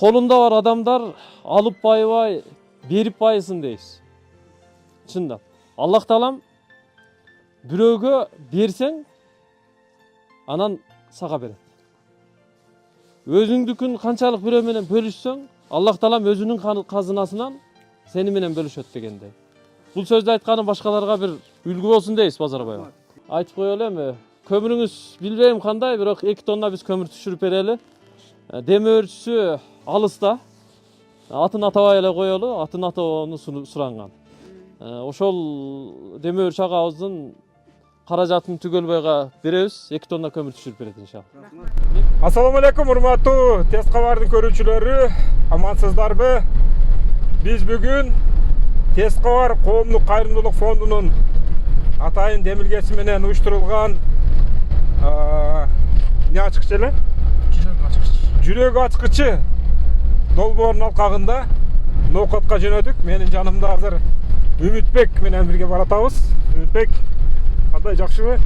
Kolunda var adamlar alıp bayvay, berip bayısın deyiz. Çından. Allah Taalam büröөгө берсең, anan sağa берет. Өзүңдүкүн канчалык бирөө менен бөлүшсөң, Allah Taalam өзүнүн казынасынан сени менен бөлүшөт дегендей. Бул сөздү айтканым башкаларга бир үлгү болсун дейбиз Базарбаева. Айтып коелу эми, көмүрүңүз билбейм кандай, бирок 2 тонна биз көмүр түшүрүп берели. Демөөрчүсү алыста. Атын атабай эле коелу, атын атоону суранган. Ошол демөөрчү агабыздын каражатын түгөлбөйгө беребиз, 2 тонна көмүр түшүрүп берет иншалла. Ассаламу алейкум, урматтуу Тез кабардын көрүүчүлөрү, амансыздарбы? Биз бүгүн Тез кабар коомдук кайрымдуулук фондунун атайын демилгеси менен уюштурулган эмне ачкычы эле? Жүрөк ачкычы долбоордун алкагында ноокатка жөнөдүк. Менин жанымда азыр Үмүтбек менен бирге баратабыз. Үмүтбек, кандай, жакшыбы?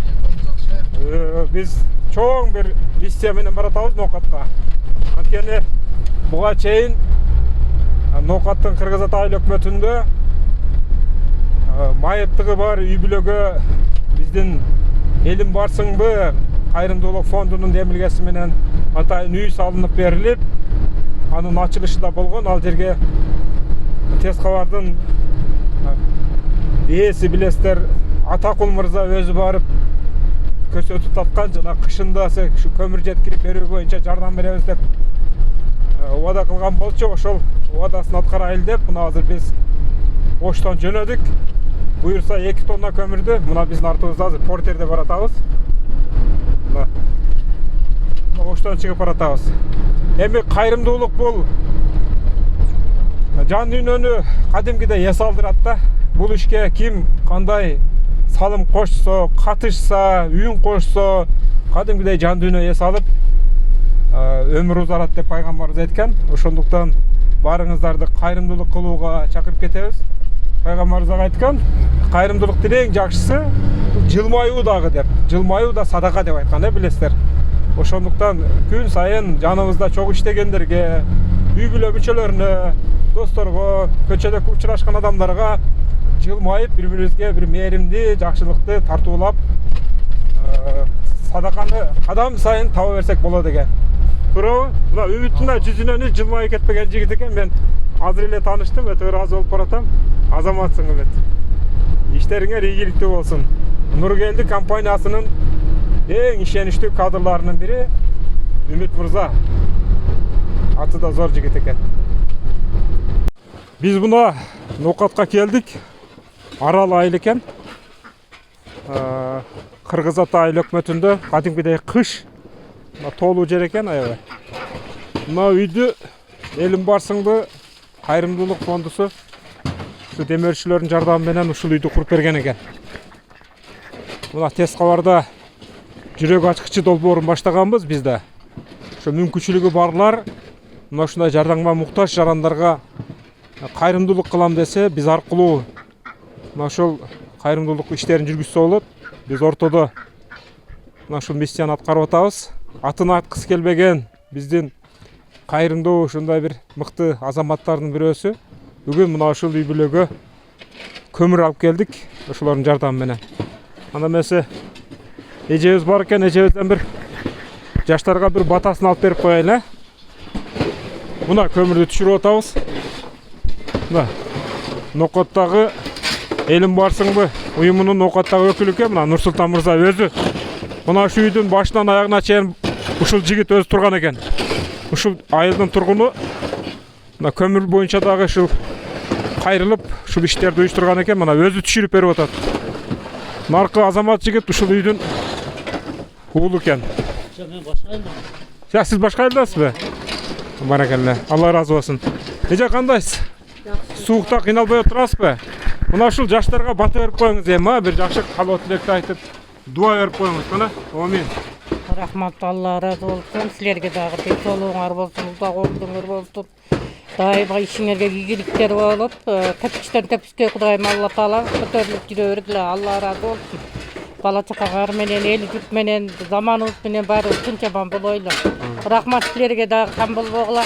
Биз чоң бир миссия менен баратабыз ноокатка. Анткени буга чейин ноокаттын Кыргыз Ата айыл өкмөтүндө майыптыгы бар үй бүлөгө биздин элим барсыңбы кайрымдуулук фондунун демилгеси менен атайын үй салынып берилип, анын ачылышы да болгон. Ал жерге Тез кабардын ээси билесиздер, Атакул мырза өзү барып көрсөтүп аткан, жана кышында ушу көмүр жеткирип берүү боюнча жардам беребиз деп убада кылган болчу. Ошол убадасын аткарайлы деп мына азыр биз Оштон жөнөдүк. Буюрса 2 тонна көмүрдү мына биздин артыбызда азыр портерде баратабыз. Мына Оштон чыгып баратабыз. Эми кайрымдуулук бул жан дүйнөнү кадимкидей эс алдырат да. Бул ишке ким кандай салым кошсо, катышса, үйүн кошсо, кадимкидей жан дүйнө эс алып өмүр узарат деп пайгамбарыбыз айткан. Ошондуктан баарыңыздарды кайрымдуулук кылууга чакырып кетебиз. Пайгамбарыбыз айткан, кайрымдуулуктун эң жакшысы жылмаюу дагы деп. Жылмаюу да садака деп айткан, билесиздер. Ошондуктан күн сайын жаныбызда чогуу иштегендерге, үй бүлө мүчөлөрүнө, досторго, көчөдө учурашкан адамдарга жылмайып, бири-бирибизге бир мээримди, жакшылыкты тартуулап, садаканы кадам сайын таба берсек болот экен. Туурабы? Мына Үмүттүн да жүзүнөн жылмайып кетпеген жигит экен. Мен азыр эле тааныштым, өтө ыраазы болуп баратам. Азаматсың Үмүт. Иштериңер ийгиликтүү болсун. Нургелди компаниясынын эң ишеничтүү кадрларынын бири Үмүт мырза. Аты да зор жигит экен. Биз мына ноокатка келдик. Арал айыл экен. Кыргыз Ата айыл өкмөтүндө кадимкидей кыш тоолуу жер экен, аябай. Мына үйдү элим барсыңбы кайрымдуулук фондусу ушу демөөрчүлөрдүн жардамы менен ушул үйдү куруп берген экен. Мына Тез кабарда жүрөк ачкычы долбоорун баштаганбыз биз да. Ошо мүмкүнчүлүгү барлар мына ушундай жардамга муктаж жарандарга кайрымдуулук кылам десе, биз аркылуу мына ошол кайрымдуулук иштерин жүргүзсө болот. Биз ортодо мына ушул миссияны аткарып атабыз. Атын айткысы келбеген биздин кайрымдуу ушундай бир мыкты азаматтардын бирөөсү бүгүн мына ушул үй бүлөгө көмүр алып келдик ошолордун жардамы менен. Анда эмесе эжебиз бар экен, эжебизден бир жаштарга бир батасын алып берип коелу. Мына көмүрдү түшүрүп атабыз. Мына ноокаттагы элим барсыңбы уюмунун ноокаттагы өкүлү экен, мына Нурсултан мырза өзү. Мына ушу үйдүн башынан аягына чейин ушул жигит өзү турган экен. Ушул айылдын тургуну мына көмүр боюнча дагы ушул кайрылып ушул иштерди уюштурган экен. Мына өзү түшүрүп берип атат. Наркы азамат жигит ушул үйдүн уулу экен. Сиз башка айылдасызбы? Баракалла. Алла ыраазы болсун. Эже кандайсыз? Суукта кыйналбай отурасызбы? Мына ушул жаштарга бата берип коюңуз эми, бир жакшы калоо тилекти айтып, дуа берип коюңуз, кана. Амин. Рахмат, Алла ыраазы болсун. Силерге дагы денсаулугуңар болсун, узак өмүрүңөр болсун. Дайыма ишиңерге ийгиликтер болуп, тепичтен тепичке Кудайым Алла Таала көтөрүлүп жүрө бергиле. Алла ыраазы болсун. Бала чакаңар менен, эл журт менен, заманыбыз менен баары чын жаман болойлу. Рахмат силерге дагы кам болбогула.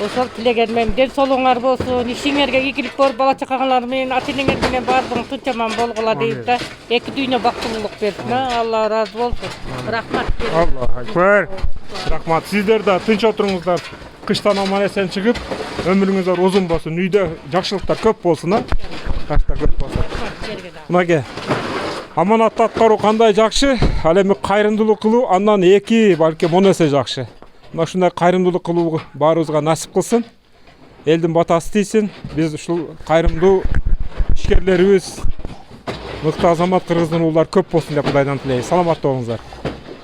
Ошол тилегенмен ден соолуңар болсун, ишиңерге ийгилик болуп, бала чакаңар менен ата-энеңер менен баардыгың тынчаман болгула дейт да. Эки дүйнө бактылуулук берсин, Алла ыраазы болсун. Рахмат. Алла акбар. Рахмат. Сиздер да тынч отуруңуздар. Кыштан аман эсен чыгып, өмүрүңүздөр узун болсун, үйдө жакшылыктар көп болсун, а? Таштар көп болсун. Мынаке. Аманатты аткаруу кандай жакшы, ал эми кайрымдуулук кылуу андан 2 балки 10 эсе жакшы. Мына ушундай кайрымдуулук кылуу баарыбызга насип кылсын. Элдин батасы тийсин. Биз ушул кайрымдуу ишкерлерибиз, мыкты азамат кыргыздын уулдар көп болсун деп Кудайдан тилейбиз. Саламатта болуңуздар.